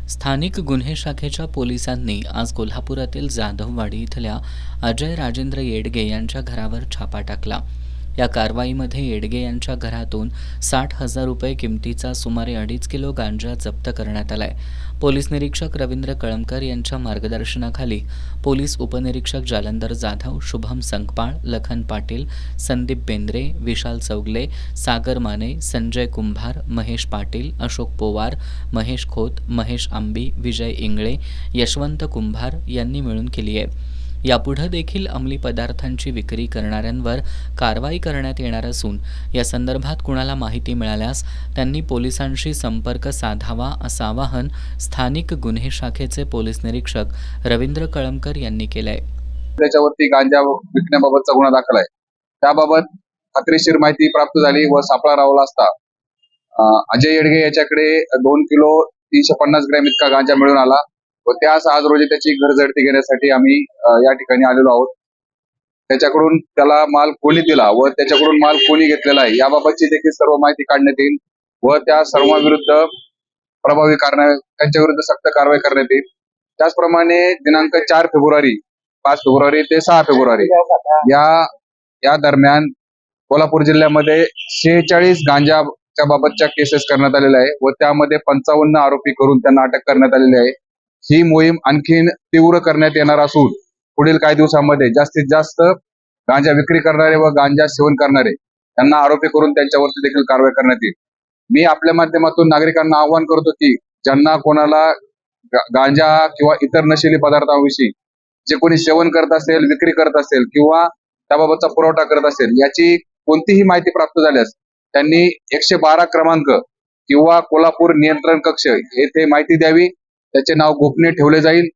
स्थानिक गुन्हे शाखेच्या पोलिसांनी आज कोल्हापुरातील जाधववाडी इथल्या अजय राजेंद्र येडगे यांच्या घरावर छापा टाकला। या कारवाईमध्ये येडगे यांच्या घरातून 60,000 रुपये किमतीचा सुमारे 2.5 किलो गांजा जप्त करण्यात आलाय। पोलीस निरीक्षक रवींद्र कळमकर यांच्या मार्गदर्शनाखाली पोलीस उपनिरीक्षक जालंधर जाधव, शुभम संकपाळ, लखन पाटील, संदीप बेंद्रे, विशाल चौगले, सागर माने, संजय कुंभार, महेश पाटील, अशोक पोवार, महेश खोत, महेश आंबी, विजय इंगळे, यशवंत कुंभार यांनी मिळून केली आहे। यापुढे देखील अंमली पदार्थांची विक्री करणाऱ्यांवर कारवाई करण्यात येणार असून या संदर्भात कुणाला माहिती मिळाल्यास त्यांनी पोलिसांशी संपर्क साधावा असं आवाहन स्थानिक गुन्हे शाखेचे पोलीस निरीक्षक रवींद्र कळमकर यांनी केलंय। त्याच्यावरती गांजा विकण्याबाबतचा गुन्हा दाखल आहे। त्याबाबत खात्रीशीर माहिती प्राप्त झाली व सापळा रावला असता अजय येडगे याच्याकडे 2 किलो 350 ग्रॅम इतका गांजा मिळून आला व त्यास आज रोजी त्याची घरझडती घेण्यासाठी आम्ही या ठिकाणी आलेलो आहोत। त्याच्याकडून त्याला माल कोणी दिला व त्याच्याकडून माल कोणी घेतलेला आहे याबाबतची देखील सर्व माहिती काढण्यात येईल व त्या सर्वांविरुद्ध प्रभावी त्यांच्या विरुद्ध सक्त कारवाई करण्यात येईल। त्याचप्रमाणे दिनांक 4 फेब्रुवारी 5 फेब्रुवारी ते 6 फेब्रुवारी या दरम्यान कोल्हापूर जिल्ह्यामध्ये 46 गांजाच्या बाबतच्या केसेस करण्यात आलेल्या आहे व त्यामध्ये 55 आरोपी करून त्यांना अटक करण्यात आलेली आहे। ही मोहीम आणखीन तीव्र करण्यात येणार असून पुढील काही दिवसांमध्ये जास्तीत जास्त गांजा विक्री करणारे व गांजा सेवन करणारे त्यांना आरोपी करून त्यांच्यावरती देखील कारवाई करण्यात येईल। मी आपल्या माध्यमातून नागरिकांना आवाहन करतो की ज्यांना कोणाला गांजा किंवा इतर नशिली पदार्थांविषयी जे कोणी सेवन करत असेल, विक्री करत असेल किंवा त्याबाबतचा पुरवठा करत असेल याची कोणतीही माहिती प्राप्त झाल्यास त्यांनी 112 क्रमांक किंवा कोल्हापूर नियंत्रण कक्ष येथे माहिती द्यावी। त्याचे नाव गोपनीय ठेवले जाईल